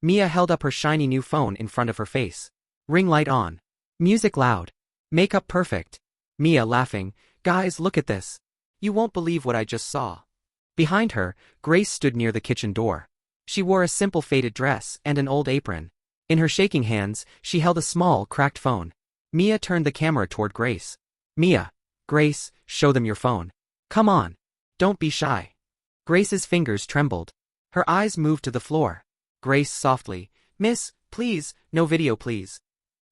Mia held up her shiny new phone in front of her face. Ring light on. Music loud. Makeup perfect. Mia laughing, guys look at this. You won't believe what I just saw. Behind her, Grace stood near the kitchen door. She wore a simple faded dress and an old apron. In her shaking hands, she held a small, cracked phone. Mia turned the camera toward Grace. Mia. Grace, show them your phone. Come on. Don't be shy. Grace's fingers trembled. Her eyes moved to the floor. Grace softly, Miss, please, no video please.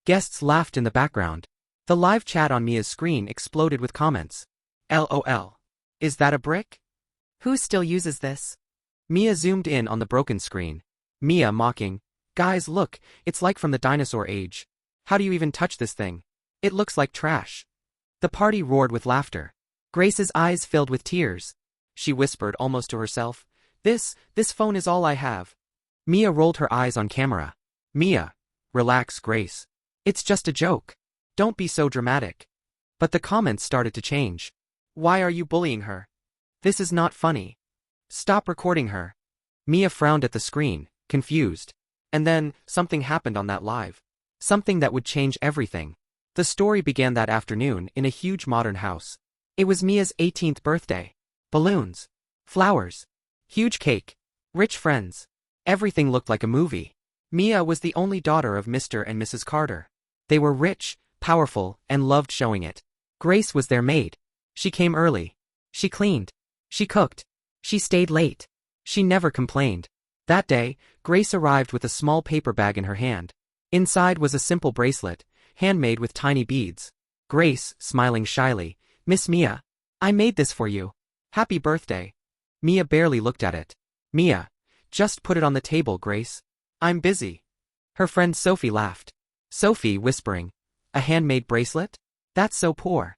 Guests laughed in the background. The live chat on Mia's screen exploded with comments. LOL. Is that a brick? Who still uses this? Mia zoomed in on the broken screen. Mia mocking. Guys look, it's like from the dinosaur age. How do you even touch this thing? It looks like trash. The party roared with laughter. Grace's eyes filled with tears. She whispered almost to herself, This phone is all I have. Mia rolled her eyes on camera. Mia. Relax, Grace. It's just a joke. Don't be so dramatic. But the comments started to change. Why are you bullying her? This is not funny. Stop recording her. Mia frowned at the screen, confused. And then, something happened on that live. Something that would change everything. The story began that afternoon in a huge modern house. It was Mia's 18th birthday. Balloons. Flowers. Huge cake. Rich friends. Everything looked like a movie. Mia was the only daughter of Mr. and Mrs. Carter. They were rich, powerful, and loved showing it. Grace was their maid. She came early. She cleaned. She cooked. She stayed late. She never complained. That day, Grace arrived with a small paper bag in her hand. Inside was a simple bracelet, handmade with tiny beads. Grace, smiling shyly, Miss Mia. I made this for you. Happy birthday. Mia barely looked at it. Mia. Just put it on the table, Grace. I'm busy. Her friend Sophie laughed. Sophie whispering. A handmade bracelet? That's so poor.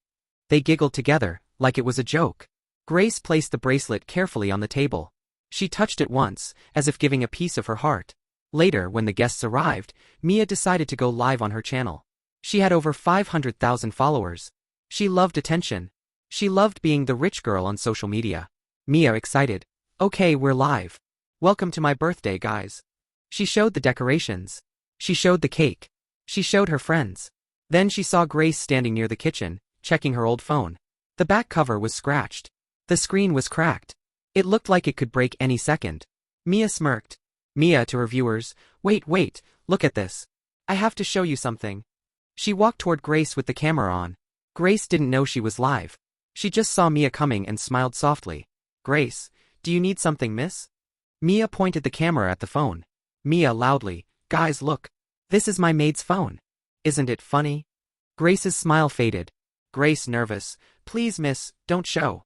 They giggled together, like it was a joke. Grace placed the bracelet carefully on the table. She touched it once, as if giving a piece of her heart. Later, when the guests arrived, Mia decided to go live on her channel. She had over 500,000 followers. She loved attention. She loved being the rich girl on social media. Mia excited. Okay, we're live. Welcome to my birthday, guys. She showed the decorations. She showed the cake. She showed her friends. Then she saw Grace standing near the kitchen, checking her old phone. The back cover was scratched. The screen was cracked. It looked like it could break any second. Mia smirked. Mia to her viewers, wait, look at this. I have to show you something. She walked toward Grace with the camera on. Grace didn't know she was live. She just saw Mia coming and smiled softly. Grace, do you need something, miss? Mia pointed the camera at the phone. Mia loudly, guys look. This is my maid's phone. Isn't it funny? Grace's smile faded. Grace nervous, please miss, don't show.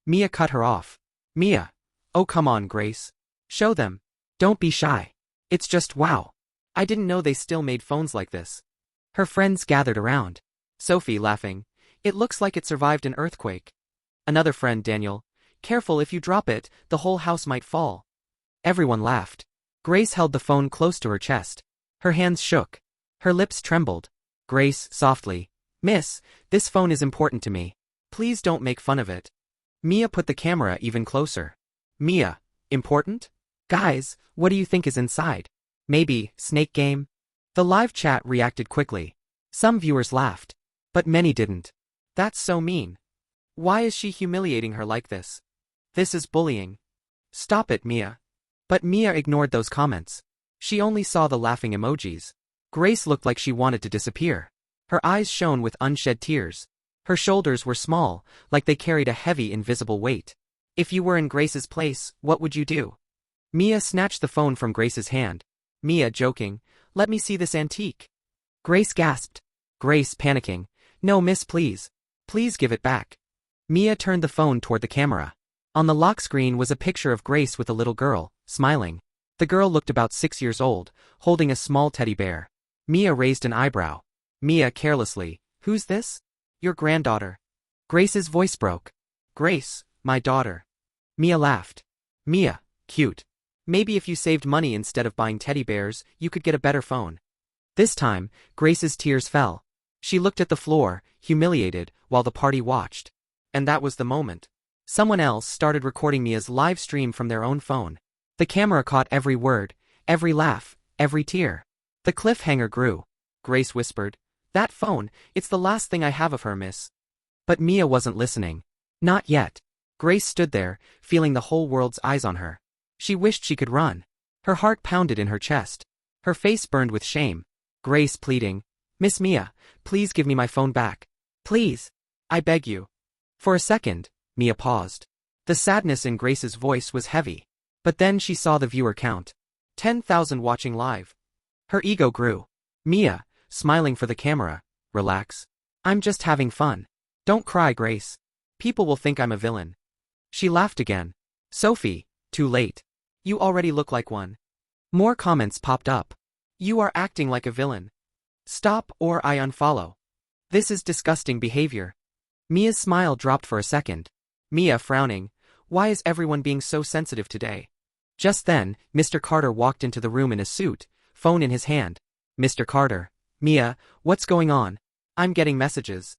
Mia cut her off. Mia. Oh come on, Grace. Show them. Don't be shy. It's just wow. I didn't know they still made phones like this. Her friends gathered around. Sophie laughing. It looks like it survived an earthquake. Another friend, Daniel. Careful, if you drop it, the whole house might fall. Everyone laughed. Grace held the phone close to her chest. Her hands shook. Her lips trembled. Grace, softly. Miss, this phone is important to me. Please don't make fun of it. Mia put the camera even closer. Mia, important? Guys, what do you think is inside? Maybe, snake game? The live chat reacted quickly. Some viewers laughed. But many didn't. That's so mean. Why is she humiliating her like this? This is bullying. Stop it, Mia. But Mia ignored those comments. She only saw the laughing emojis. Grace looked like she wanted to disappear. Her eyes shone with unshed tears. Her shoulders were small, like they carried a heavy invisible weight. If you were in Grace's place, what would you do? Mia snatched the phone from Grace's hand. Mia joking, let me see this antique. Grace gasped. Grace panicking, no miss please. Please give it back. Mia turned the phone toward the camera. On the lock screen was a picture of Grace with a little girl, smiling. The girl looked about 6 years old, holding a small teddy bear. Mia raised an eyebrow. Mia carelessly, who's this? Your granddaughter. Grace's voice broke. Grace, my daughter. Mia laughed. Mia, cute. Maybe if you saved money instead of buying teddy bears, you could get a better phone. This time, Grace's tears fell. She looked at the floor, humiliated, while the party watched. And that was the moment. Someone else started recording Mia's live stream from their own phone. The camera caught every word, every laugh, every tear. The cliffhanger grew. Grace whispered, "That phone, it's the last thing I have of her, miss." But Mia wasn't listening. Not yet. Grace stood there, feeling the whole world's eyes on her. She wished she could run. Her heart pounded in her chest. Her face burned with shame. Grace pleading, "Miss Mia, please give me my phone back. Please. I beg you." For a second, Mia paused. The sadness in Grace's voice was heavy. But then she saw the viewer count. 10,000 watching live. Her ego grew. "Mia," smiling for the camera, "relax. I'm just having fun. Don't cry, Grace. People will think I'm a villain." She laughed again. "Sophie, too late. You already look like one." More comments popped up. "You are acting like a villain. Stop or I unfollow. This is disgusting behavior." Mia's smile dropped for a second. Mia frowning, "Why is everyone being so sensitive today?" Just then, Mr. Carter walked into the room in a suit, phone in his hand. "Mr. Carter." "Mia, what's going on? I'm getting messages."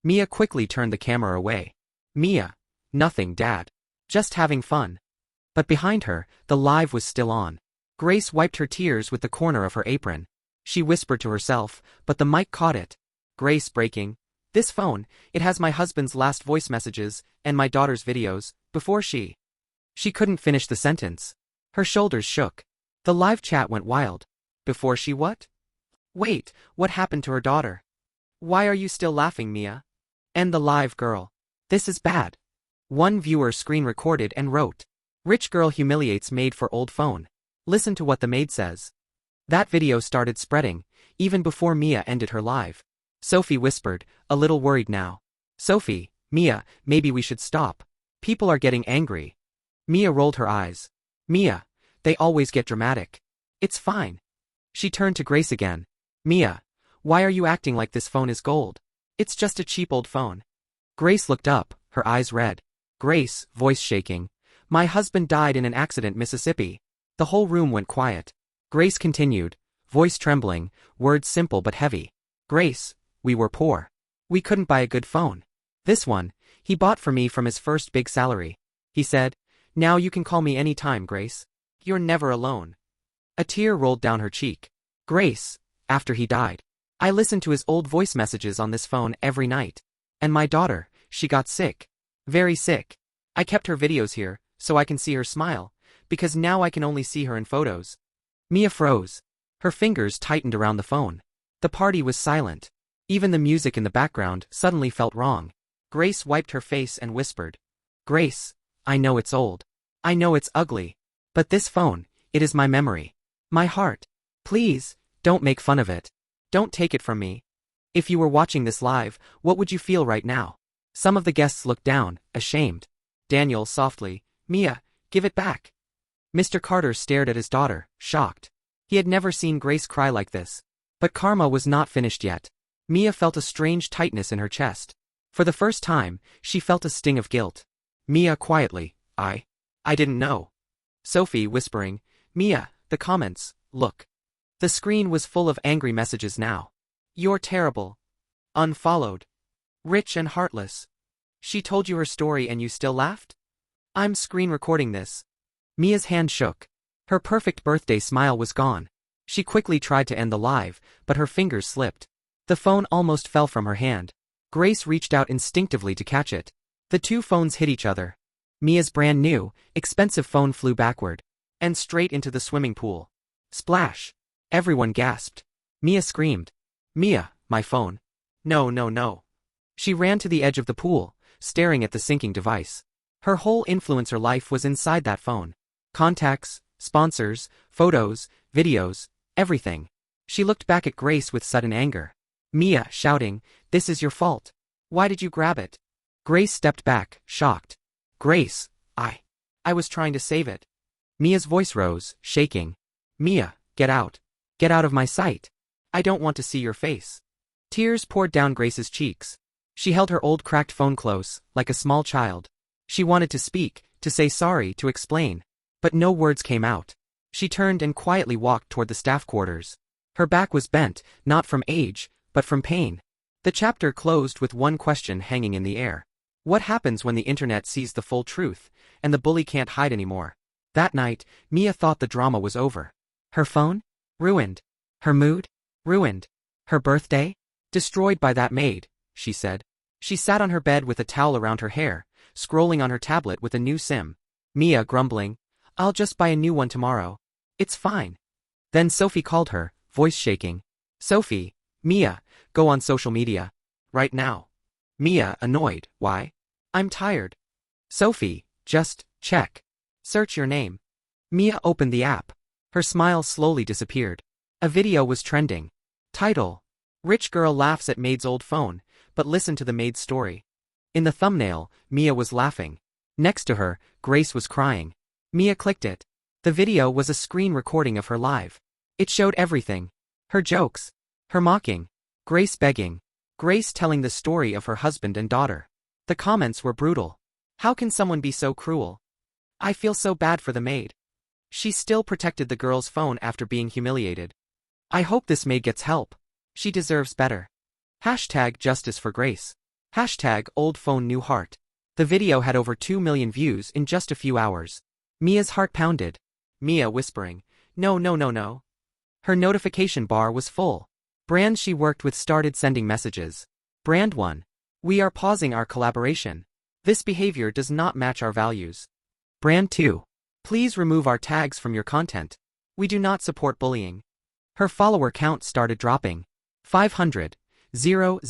Mia quickly turned the camera away. "Mia. Nothing, Dad. Just having fun." But behind her, the live was still on. Grace wiped her tears with the corner of her apron. She whispered to herself, but the mic caught it. Grace breaking, "This phone, it has my husband's last voice messages, and my daughter's videos," before she couldn't finish the sentence. Her shoulders shook. The live chat went wild. Before she what? Wait, what happened to her daughter? Why are you still laughing, Mia? End the live, girl. This is bad. One viewer screen recorded and wrote, "Rich girl humiliates maid for old phone. Listen to what the maid says." That video started spreading, even before Mia ended her live. Sophie whispered, a little worried now. "Sophie, Mia, maybe we should stop. People are getting angry." Mia rolled her eyes. "Mia, they always get dramatic. It's fine." She turned to Grace again. "Mia, why are you acting like this phone is gold? It's just a cheap old phone." Grace looked up, her eyes red. Grace, voice shaking, "My husband died in an accident, Mississippi." The whole room went quiet. Grace continued, voice trembling, words simple but heavy. "Grace, we were poor. We couldn't buy a good phone. This one, he bought for me from his first big salary. He said, 'Now you can call me any time, Grace. You're never alone.'" A tear rolled down her cheek. "Grace, after he died, I listened to his old voice messages on this phone every night. And my daughter, she got sick. Very sick. I kept her videos here, so I can see her smile, because now I can only see her in photos." Mia froze. Her fingers tightened around the phone. The party was silent. Even the music in the background suddenly felt wrong. Grace wiped her face and whispered, "Grace, I know it's old. I know it's ugly. But this phone, it is my memory. My heart. Please, don't make fun of it. Don't take it from me." If you were watching this live, what would you feel right now? Some of the guests looked down, ashamed. Daniel softly, "Mia, give it back." Mr. Carter stared at his daughter, shocked. He had never seen Grace cry like this. But karma was not finished yet. Mia felt a strange tightness in her chest. For the first time, she felt a sting of guilt. Mia quietly, I didn't know." Sophie whispering, "Mia, the comments, look." The screen was full of angry messages now. "You're terrible. Unfollowed. Rich and heartless. She told you her story and you still laughed? I'm screen recording this." Mia's hand shook. Her perfect birthday smile was gone. She quickly tried to end the live, but her fingers slipped. The phone almost fell from her hand. Grace reached out instinctively to catch it. The two phones hit each other. Mia's brand new, expensive phone flew backward. And straight into the swimming pool. Splash. Everyone gasped. Mia screamed. "Mia, my phone. No, no, no." She ran to the edge of the pool, staring at the sinking device. Her whole influencer life was inside that phone. Contacts, sponsors, photos, videos, everything. She looked back at Grace with sudden anger. Mia shouting, "This is your fault. Why did you grab it?" Grace stepped back, shocked. "Grace, I was trying to save it." Mia's voice rose, shaking. "Mia, get out. Get out of my sight. I don't want to see your face." Tears poured down Grace's cheeks. She held her old cracked phone close, like a small child. She wanted to speak, to say sorry, to explain. But no words came out. She turned and quietly walked toward the staff quarters. Her back was bent, not from age, but from pain. The chapter closed with one question hanging in the air. What happens when the internet sees the full truth, and the bully can't hide anymore? That night, Mia thought the drama was over. Her phone? Ruined. Her mood? Ruined. Her birthday? Destroyed by that maid, she said. She sat on her bed with a towel around her hair, scrolling on her tablet with a new sim. Mia grumbling, I'll just buy a new one tomorrow. It's fine. Then Sophie called her, voice shaking. Sophie, Mia, go on social media. Right now. Mia, annoyed, why? I'm tired. Sophie, just, check. Search your name. Mia opened the app. Her smile slowly disappeared. A video was trending. Title: Rich girl laughs at maid's old phone, but listen to the maid's story. In the thumbnail, Mia was laughing. Next to her, Grace was crying. Mia clicked it. The video was a screen recording of her live. It showed everything. Her jokes. Her mocking. Grace begging. Grace telling the story of her husband and daughter. The comments were brutal. How can someone be so cruel? I feel so bad for the maid. She still protected the girl's phone after being humiliated. I hope this maid gets help. She deserves better. Hashtag justice for Grace. Hashtag old phone new heart. The video had over 2 million views in just a few hours. Mia's heart pounded. Mia whispering, no, no, no, no. Her notification bar was full. Brands she worked with started sending messages. Brand 1. We are pausing our collaboration. This behavior does not match our values. Brand 2. Please remove our tags from your content. We do not support bullying. Her follower count started dropping. 500, 000,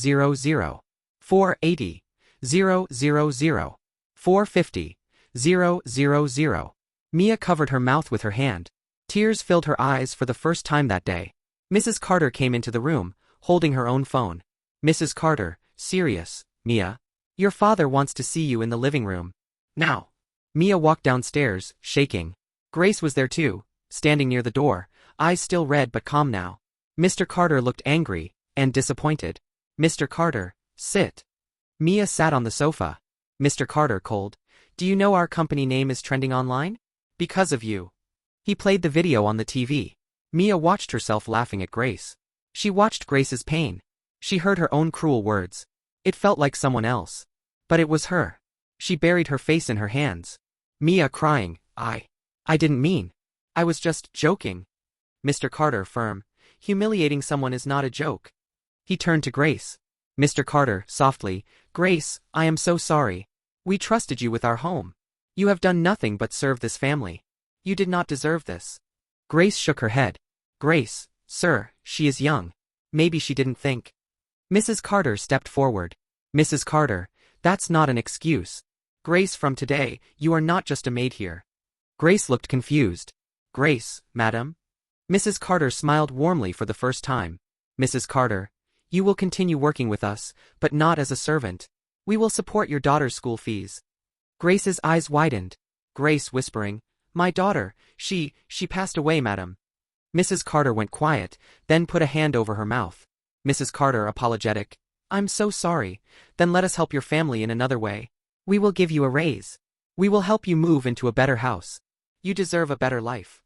480, 000, 450, 000. Mia covered her mouth with her hand. Tears filled her eyes for the first time that day. Mrs. Carter came into the room, holding her own phone. Mrs. Carter, serious, Mia. Your father wants to see you in the living room. Now. Mia walked downstairs, shaking. Grace was there too, standing near the door, eyes still red but calm now. Mr. Carter looked angry and disappointed. Mr. Carter, sit. Mia sat on the sofa. Mr. Carter cold. Do you know our company name is trending online? Because of you. He played the video on the TV. Mia watched herself laughing at Grace. She watched Grace's pain. She heard her own cruel words. It felt like someone else. But it was her. She buried her face in her hands. Mia crying, I didn't mean. I was just joking. Mr. Carter firm. Humiliating someone is not a joke. He turned to Grace. Mr. Carter, softly, Grace, I am so sorry. We trusted you with our home. You have done nothing but serve this family. You did not deserve this. Grace shook her head. Grace, sir, she is young. Maybe she didn't think. Mrs. Carter stepped forward. Mrs. Carter, that's not an excuse. Grace, from today, you are not just a maid here. Grace looked confused. Grace, madam? Mrs. Carter smiled warmly for the first time. Mrs. Carter, you will continue working with us, but not as a servant. We will support your daughter's school fees. Grace's eyes widened. Grace whispering, my daughter, she passed away, madam. Mrs. Carter went quiet, then put a hand over her mouth. Mrs. Carter apologetic, I'm so sorry, then let us help your family in another way. We will give you a raise. We will help you move into a better house. You deserve a better life.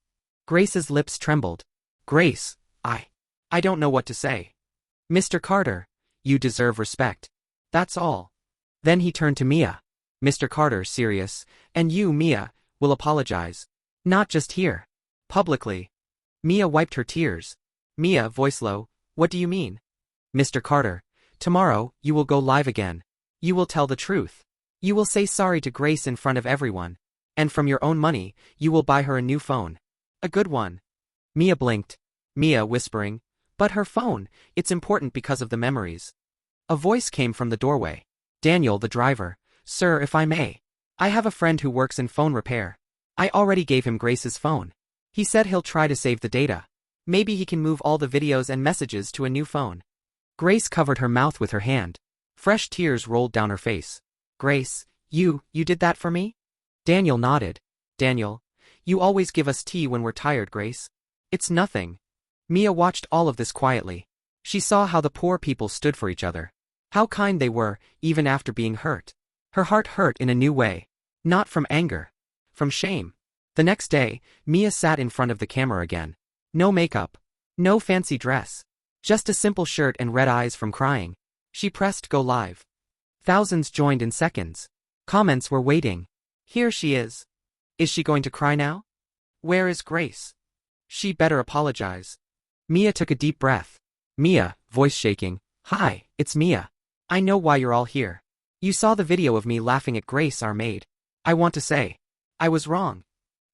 Grace's lips trembled. Grace, I don't know what to say. Mr. Carter, you deserve respect. That's all. Then he turned to Mia. Mr. Carter serious, and you, Mia, will apologize. Not just here. Publicly. Mia wiped her tears. Mia, voice low, what do you mean? Mr. Carter, tomorrow, you will go live again. You will tell the truth. You will say sorry to Grace in front of everyone. And from your own money, you will buy her a new phone. A good one. Mia blinked. Mia whispering, but her phone, it's important because of the memories. A voice came from the doorway. Daniel, the driver. Sir, if I may. I have a friend who works in phone repair. I already gave him Grace's phone. He said he'll try to save the data. Maybe he can move all the videos and messages to a new phone. Grace covered her mouth with her hand. Fresh tears rolled down her face. Grace, you did that for me? Daniel nodded. Daniel, you always give us tea when we're tired, Grace. It's nothing. Mia watched all of this quietly. She saw how the poor people stood for each other. How kind they were, even after being hurt. Her heart hurt in a new way. Not from anger. From shame. The next day, Mia sat in front of the camera again. No makeup. No fancy dress. Just a simple shirt and red eyes from crying. She pressed go live. Thousands joined in seconds. Comments were waiting. Here she is. Is she going to cry now? Where is Grace? She better apologize. Mia took a deep breath. Mia, voice shaking. Hi, it's Mia. I know why you're all here. You saw the video of me laughing at Grace, our maid. I want to say. I was wrong.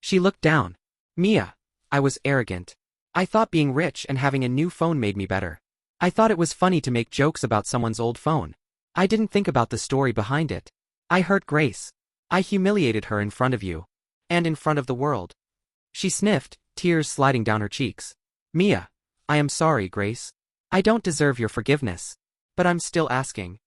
She looked down. Mia. I was arrogant. I thought being rich and having a new phone made me better. I thought it was funny to make jokes about someone's old phone. I didn't think about the story behind it. I hurt Grace. I humiliated her in front of you. And in front of the world. She sniffed, tears sliding down her cheeks. Mia. I am sorry, Grace. I don't deserve your forgiveness. But I'm still asking.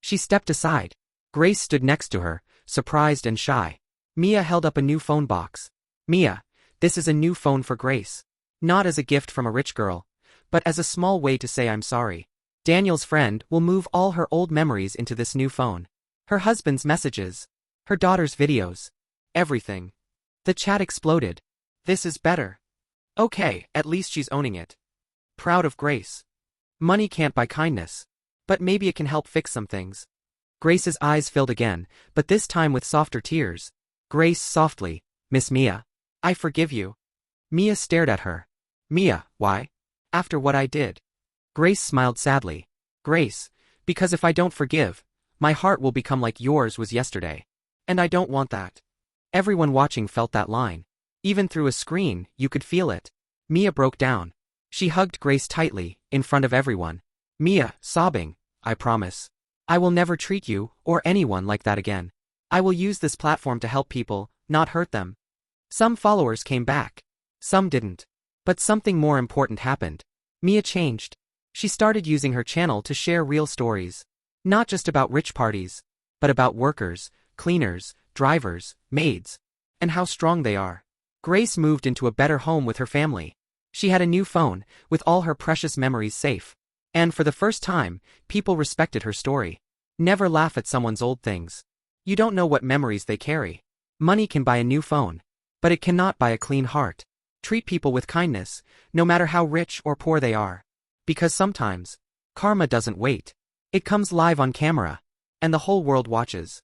She stepped aside. Grace stood next to her, surprised and shy. Mia held up a new phone box. Mia, this is a new phone for Grace. Not as a gift from a rich girl, but as a small way to say I'm sorry. Daniel's friend will move all her old memories into this new phone. Her husband's messages. Her daughter's videos. Everything. The chat exploded. This is better. Okay, at least she's owning it. Proud of Grace. Money can't buy kindness. But maybe it can help fix some things. Grace's eyes filled again, but this time with softer tears. Grace softly, Miss Mia. I forgive you. Mia stared at her. Mia, why? After what I did. Grace smiled sadly. Grace, because if I don't forgive, my heart will become like yours was yesterday. And I don't want that. Everyone watching felt that line. Even through a screen, you could feel it. Mia broke down. She hugged Grace tightly, in front of everyone. Mia, sobbing, I promise. I will never treat you, or anyone like that again. I will use this platform to help people, not hurt them. Some followers came back. Some didn't. But something more important happened. Mia changed. She started using her channel to share real stories. Not just about rich parties, but about workers, cleaners, drivers, maids, and how strong they are. Grace moved into a better home with her family. She had a new phone, with all her precious memories safe. And for the first time, people respected her story. Never laugh at someone's old things. You don't know what memories they carry. Money can buy a new phone, but it cannot buy a clean heart. Treat people with kindness, no matter how rich or poor they are. Because sometimes, karma doesn't wait. It comes live on camera. And the whole world watches.